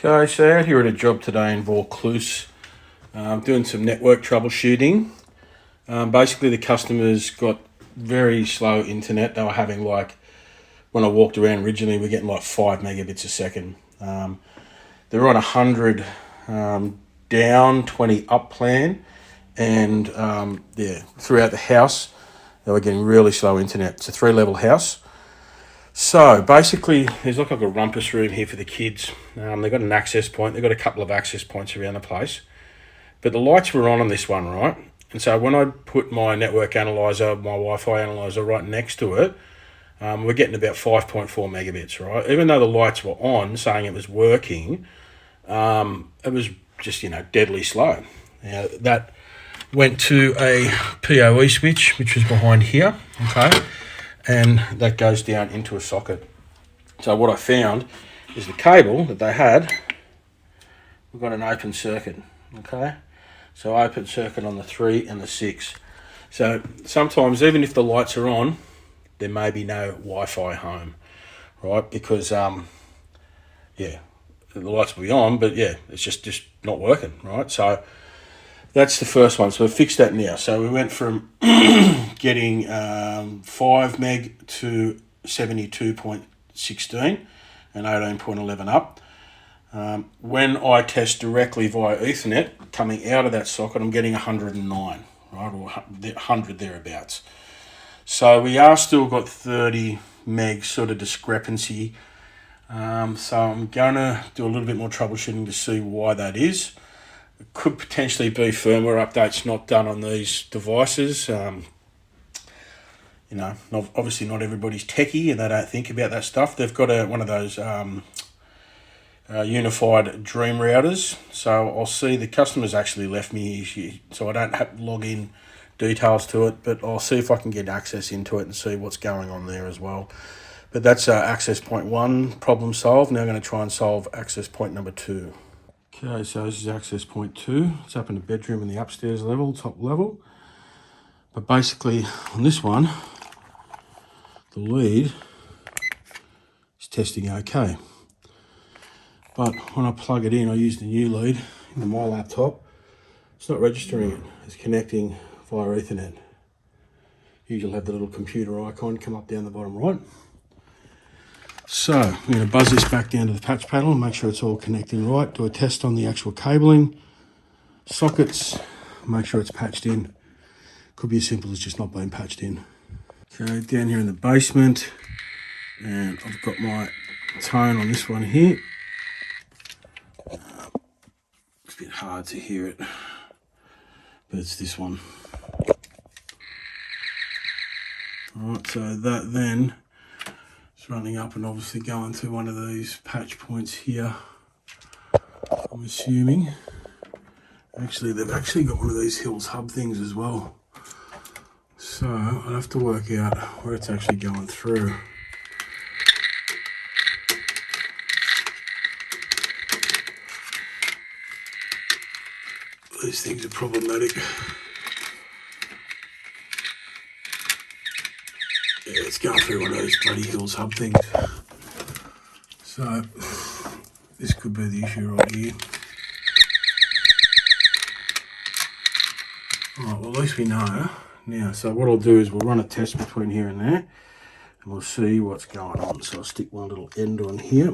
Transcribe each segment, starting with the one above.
Okay, so out here at a job today in Vaucluse, doing some network troubleshooting. Basically, the customers got very slow internet. They were having when I walked around originally, we're getting 5 megabits a second. They're on 100 down, 20 up plan, and throughout the house, they were getting really slow internet. It's a 3-level house. So basically, there's like a rumpus room here for the kids. They've got an access point. They've got a couple of access points around the place. But the lights were on this one, right? And so when I put my network analyzer, my Wi-Fi analyzer right next to it, we're getting about 5.4 megabits, right? Even though the lights were on, saying it was working, it was just, deadly slow. Now, that went to a PoE switch, which was behind here, okay? And that goes down into a socket. So what I found is the cable that they had, we've got an open circuit, okay? So open circuit on the 3 and the 6. So sometimes even if the lights are on, there may be no Wi-Fi home, right? Because, the lights will be on, but it's just not working, right? So that's the first one. So we fixed that now. So we went from getting 5 meg to 72.16 and 18.11 up. When I test directly via Ethernet, coming out of that socket, I'm getting 109, right, or 100 thereabouts. So we are still got 30 meg sort of discrepancy. So I'm going to do a little bit more troubleshooting to see why that is. It could potentially be firmware updates not done on these devices. Obviously not everybody's techie and they don't think about that stuff. They've got one of those unified dream routers. So I'll see the customer's actually left me, so I don't have to log in details to it, but I'll see if I can get access into it and see what's going on there as well. But that's access point 1, problem solved. Now I'm going to try and solve access point number 2. Okay, so this is access point 2. It's up in the bedroom in the upstairs level, top level. But basically on this one, the lead is testing okay. But when I plug it in, I use the new lead in my laptop. It's not registering it. It's connecting via Ethernet. Usually have the little computer icon come up down the bottom right. So I'm going to buzz this back down to the patch panel and make sure it's all connecting right. Do a test on the actual cabling, sockets, make sure it's patched in. Could be as simple as just not being patched in. Okay, down here in the basement, and I've got my tone on this one here. It's a bit hard to hear it, but it's this one. Alright, so that then is running up and obviously going to one of these patch points here, I'm assuming. Actually, they've actually got one of these Hills hub things as well. So I'll have to work out where it's actually going through. These things are problematic. Yeah, it's going through one of those bloody Hills hub things. So this could be the issue right here. Alright, well at least we know now. So what I'll do is we'll run a test between here and there and we'll see what's going on. So I'll stick one little end on here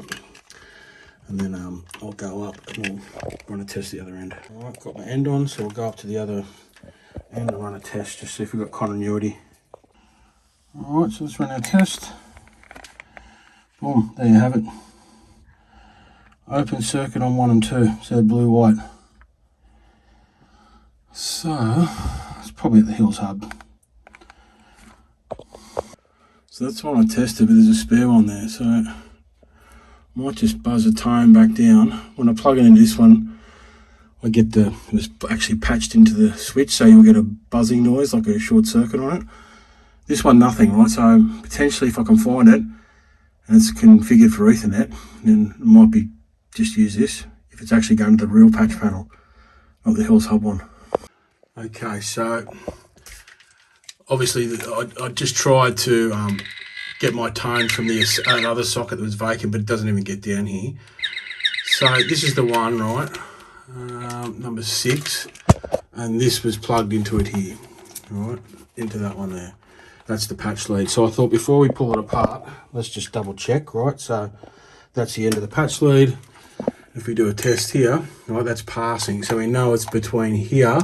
and then I'll go up and we'll run a test the other end. Alright, got my end on, so we'll go up to the other end and run a test, just see if we've got continuity. Alright, so let's run our test. Boom, there you have it. Open circuit on 1 and 2, so blue-white. So, it's probably at the Hills hub. So that's what I tested, but there's a spare one there, so I might just buzz the tone back down. When I plug it into this one, I get it was actually patched into the switch, so you'll get a buzzing noise, like a short circuit on it. This one, nothing, right? So potentially if I can find it, and it's configured for Ethernet, then it might be just use this, if it's actually going to the real patch panel, not the Hills hub one. Okay, so obviously I just tried to get my tone from the another socket that was vacant, but it doesn't even get down here. So this is the one, right? Number 6, and this was plugged into it here, right? Into that one there. That's the patch lead. So I thought before we pull it apart, let's just double check, right? So that's the end of the patch lead. If we do a test here, right, that's passing. So we know it's between here,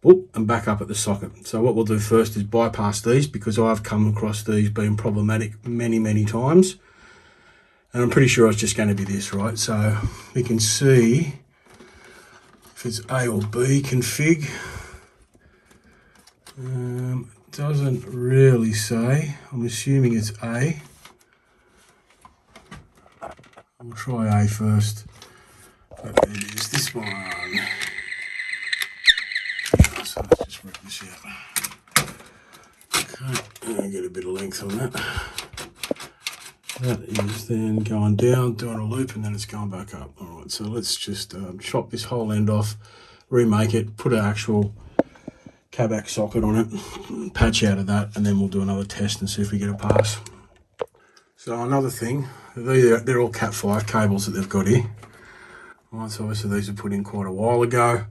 whoop, and back up at the socket. So what we'll do first is bypass these, because I've come across these being problematic many, many times. And I'm pretty sure it's just going to be this, right? So we can see if it's A or B config. Doesn't really say. I'm assuming it's A. I'll try A first. But it is this one. So let's just work this out. Okay, I'll get a bit of length on that. That is then going down, doing a loop, and then it's going back up. All right, so let's just chop this whole end off, remake it, put an actual cabac socket on it, patch out of that, and then we'll do another test and see if we get a pass. So another thing, they're all Cat 5 cables that they've got here. Right, so obviously these were put in quite a while ago.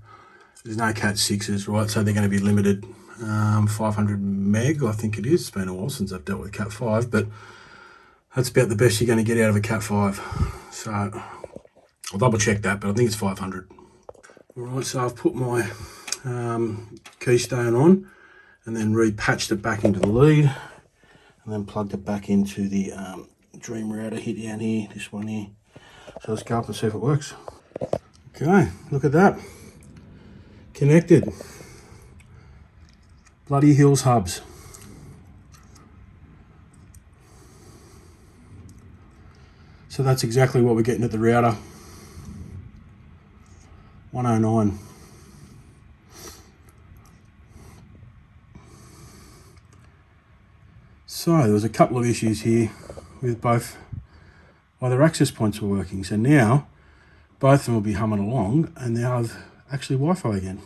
There's no Cat 6s, right, so they're going to be limited 500 meg, I think it is. It's been a while since I've dealt with Cat 5, but that's about the best you're going to get out of a Cat 5. So I'll double check that, but I think it's 500. All right, so I've put my keystone on and then repatched it back into the lead, and then plugged it back into the Dream router here down here, this one here. So let's go up and see if it works. Okay, look at that. Connected. Bloody Hills hubs. So that's exactly what we're getting at the router. 109. So there was a couple of issues here with both other access points were working. So now both of them will be humming along, and now I've actually Wi-Fi again.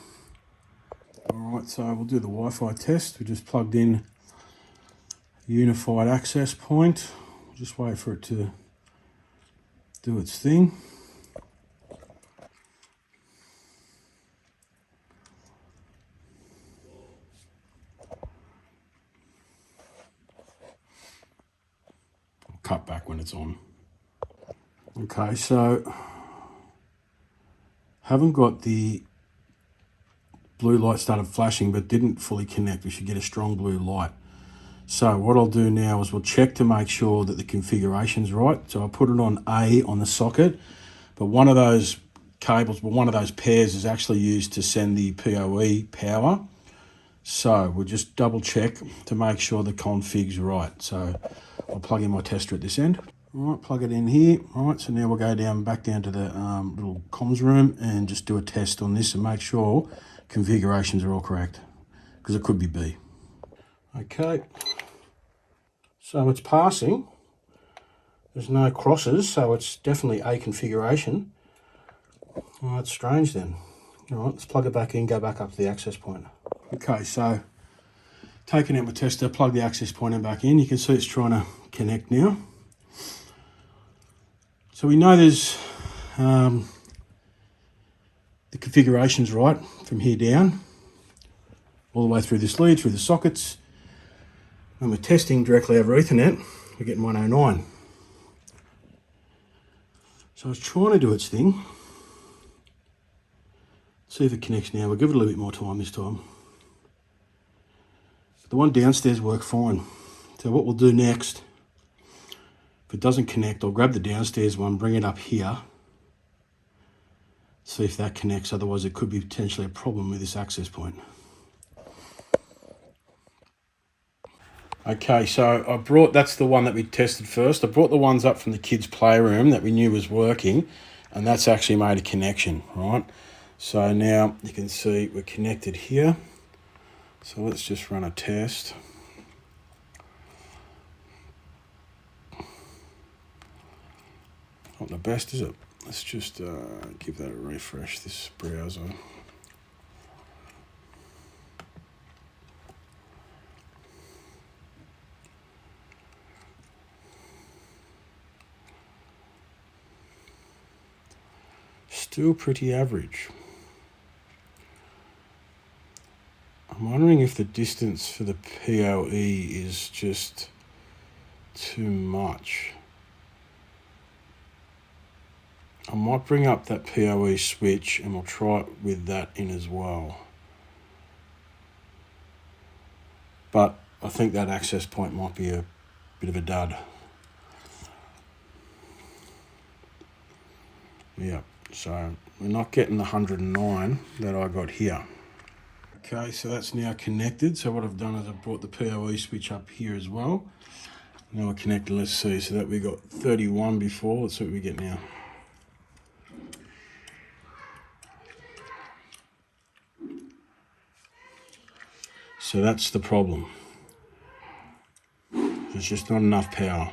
All right, so we'll do the Wi-Fi test. We just plugged in unified access point. We'll just wait for it to do its thing. I'll cut back when it's on. Okay, so haven't got the blue light started flashing, but didn't fully connect. We should get a strong blue light. So what I'll do now is we'll check to make sure that the configuration's right. So I put it on A on the socket, but one of those cables, one of those pairs is actually used to send the PoE power. So we'll just double check to make sure the config's right. So I'll plug in my tester at this end. All right, plug it in here. All right, so now we'll go back down to the little comms room and just do a test on this and make sure configurations are all correct, because it could be B. Okay, so it's passing. There's no crosses, so it's definitely A configuration. Oh, that's strange then. All right, let's plug it back in, go back up to the access point. Okay, so taking out my tester, plug the access point in back in. You can see it's trying to connect now. So we know there's the configuration's right from here down, all the way through this lead, through the sockets. When we're testing directly over Ethernet, we're getting 109. So I was trying to do its thing. See if it connects now. We'll give it a little bit more time this time. The one downstairs worked fine. So what we'll do next, if it doesn't connect, I'll grab the downstairs one, bring it up here, see if that connects. Otherwise it could be potentially a problem with this access point. Okay, so that's the one that we tested first. I brought the ones up from the kids' playroom that we knew was working, and that's actually made a connection, right? So now you can see we're connected here. So let's just run a test. Not the best, is it? Let's just give that a refresh, this browser. still pretty average. I'm wondering if the distance for the PoE is just too much. I might bring up that PoE switch and we'll try it with that in as well. But I think that access point might be a bit of a dud. Yeah, so we're not getting the 109 that I got here. Okay, so that's now connected. So what I've done is I've brought the PoE switch up here as well. Now we're connected, let's see. So that we got 31 before, let's see what we get now. So that's the problem. There's just not enough power.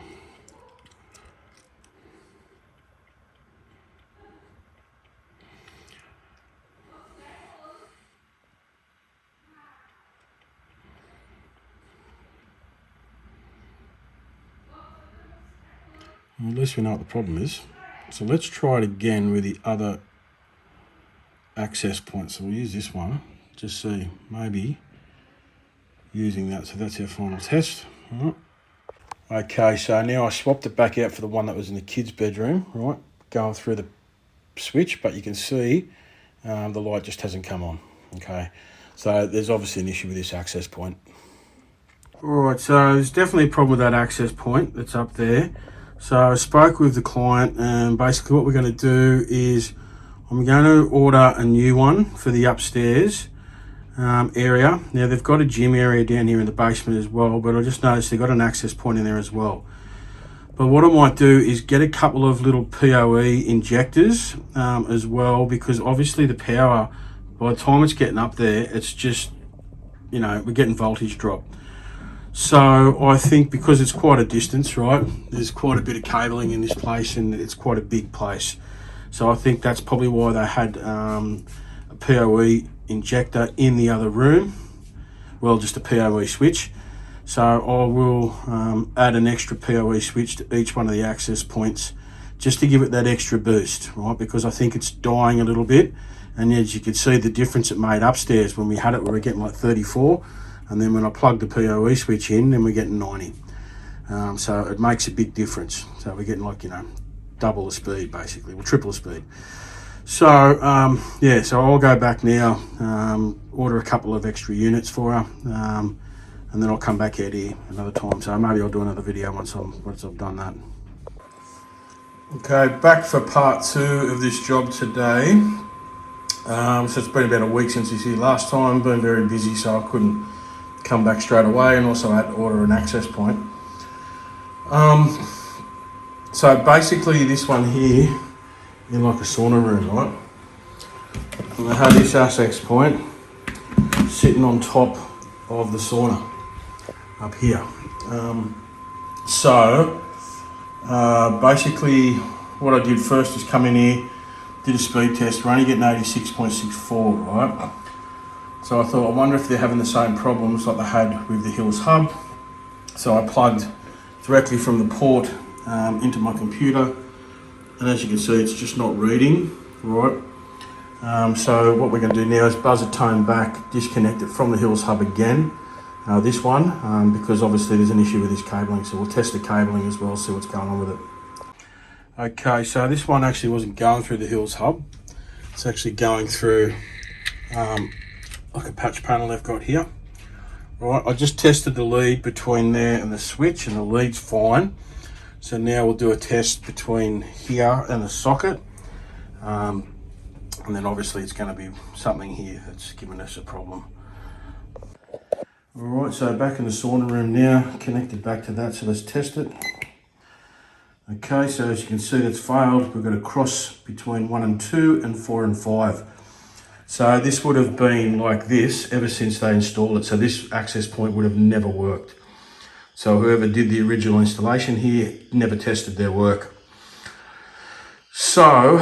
Well, at least we know what the problem is. So let's try it again with the other access point. So we'll use this one, just see, maybe using that. So that's our final test. All right. Okay, so now I swapped it back out for the one that was in the kids' bedroom, right? Going through the switch, but you can see the light just hasn't come on, okay? So there's obviously an issue with this access point. All right, so there's definitely a problem with that access point that's up there. So I spoke with the client, and basically what we're going to do is I'm going to order a new one for the upstairs area. Now they've got a gym area down here in the basement as well, but I just noticed they've got an access point in there as well. But what I might do is get a couple of little PoE injectors as well, because obviously the power, by the time it's getting up there, it's just, you know, we're getting voltage drop. So I think because it's quite a distance, right, there's quite a bit of cabling in this place and it's quite a big place. So I think that's probably why they had a PoE injector in the other room. Well, just a PoE switch. So I will add an extra PoE switch to each one of the access points just to give it that extra boost, right? Because I think it's dying a little bit. And as you can see, the difference it made upstairs when we had it, we were getting like 34. And then when I plug the PoE switch in, then we're getting 90. So it makes a big difference. So we're getting like, you know, double the speed basically, or triple the speed. So yeah, so I'll go back now, order a couple of extra units for her, and then I'll come back out here another time. So maybe I'll do another video once I've done that. Okay, back for part 2 of this job today. So it's been about a week since he's here last time. Been very busy, so I couldn't come back straight away, and also I had to order an access point. So basically this one here in like a sauna room, right? And I had this access point sitting on top of the sauna up here. Basically what I did first is come in here, did a speed test. We're only getting 86.64, right? So I thought, I wonder if they're having the same problems like they had with the Hills hub. So I plugged directly from the port into my computer, and as you can see, it's just not reading, right? So what we're going to do now is buzz a tone back, disconnect it from the Hills hub again, this one, because obviously there's an issue with this cabling, so we'll test the cabling as well, see what's going on with it. Okay, so this one actually wasn't going through the Hills hub. It's actually going through like a patch panel they've got here. Right, I just tested the lead between there and the switch, and the lead's fine. So now we'll do a test between here and the socket. And then obviously it's going to be something here that's giving us a problem. Alright, so back in the sauna room now, connected back to that, so let's test it. Okay, so as you can see, that's failed. We've got a cross between 1 and 2 and 4 and 5. So this would have been like this ever since they installed it. So this access point would have never worked. So whoever did the original installation here never tested their work. So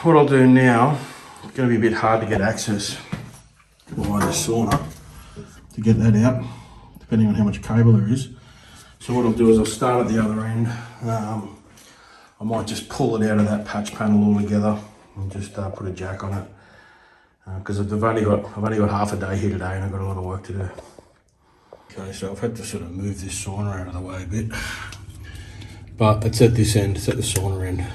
what I'll do now, it's going to be a bit hard to get access via the sauna to get that out, depending on how much cable there is. So what I'll do is I'll start at the other end. I might just pull it out of that patch panel altogether, and just put a jack on it because I've only got half a day here today and I've got a lot of work to do. Okay, so I've had to sort of move this sauna out of the way a bit, but it's at this end, it's at the sauna end.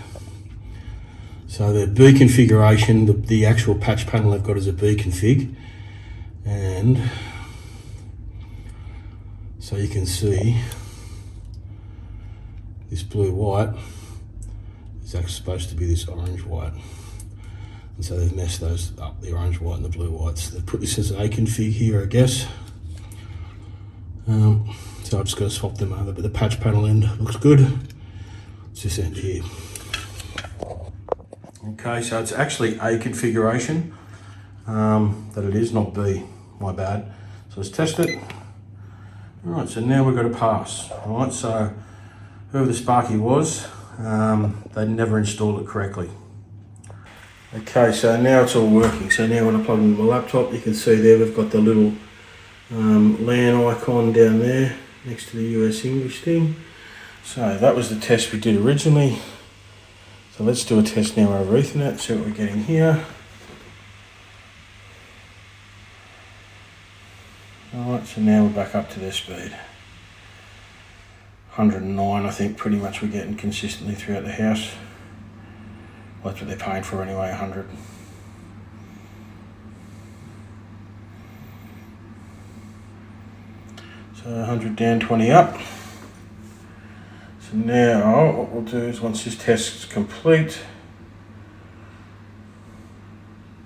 So the B configuration, the actual patch panel I've got is a B config, and so you can see this blue-white is actually supposed to be this orange-white. And so they've messed those up, the orange-white and the blue-whites. They've put this as A config here, I guess. So I've just got to swap them over, but the patch panel end looks good. It's this end here. Okay, so it's actually A configuration that it is, not B, my bad. So let's test it. All right, so now we've got to pass. All right, so whoever the Sparky was, they never installed it correctly. Okay, so now it's all working. So now when I plug in my laptop, you can see there we've got the little LAN icon down there next to the US English thing. So that was the test we did originally. So let's do a test now over Ethernet, see what we're getting here. Alright, so now we're back up to their speed. 109, I think, pretty much we're getting consistently throughout the house. Well, that's what they're paying for anyway, 100. So 100 down, 20 up. So now what we'll do is once this test is complete,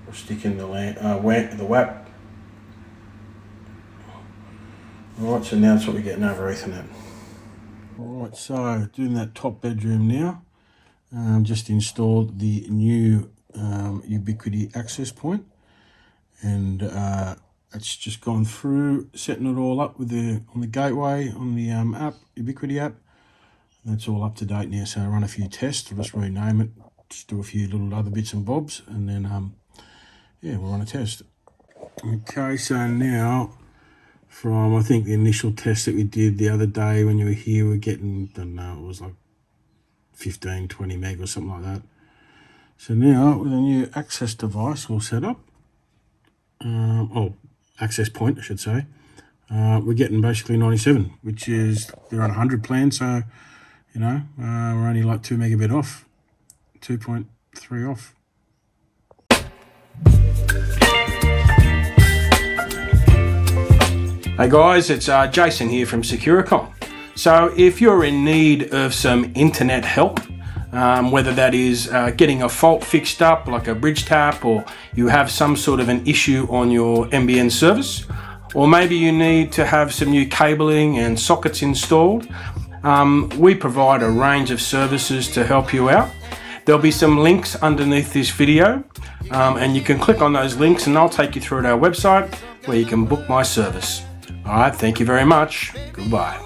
we'll stick in the WAP. Alright, so now that's what we're getting over Ethernet. Alright, so doing that top bedroom now. Just installed the new Ubiquiti access point, and it's just gone through setting it all up with on the gateway on the app, Ubiquiti app. That's all up to date now, so I run a few tests. I'll just rename it, just do a few little other bits and bobs, and then yeah, we'll run a test. Okay, so now from I think the initial test that we did the other day when you were here, we're getting, I don't know, it was like 15, 20 meg or something like that. So now with a new access device we'll set up, access point I should say, we're getting basically 97, which is, they're on 100 plan, so you know, we're only like 2 megabit off, 2.3 off. Hey guys, it's Jason here from Securicom. So if you're in need of some internet help, whether that is getting a fault fixed up like a bridge tap, or you have some sort of an issue on your NBN service, or maybe you need to have some new cabling and sockets installed, we provide a range of services to help you out. There'll be some links underneath this video, and you can click on those links and I'll take you through to our website where you can book my service. All right, thank you very much. Goodbye.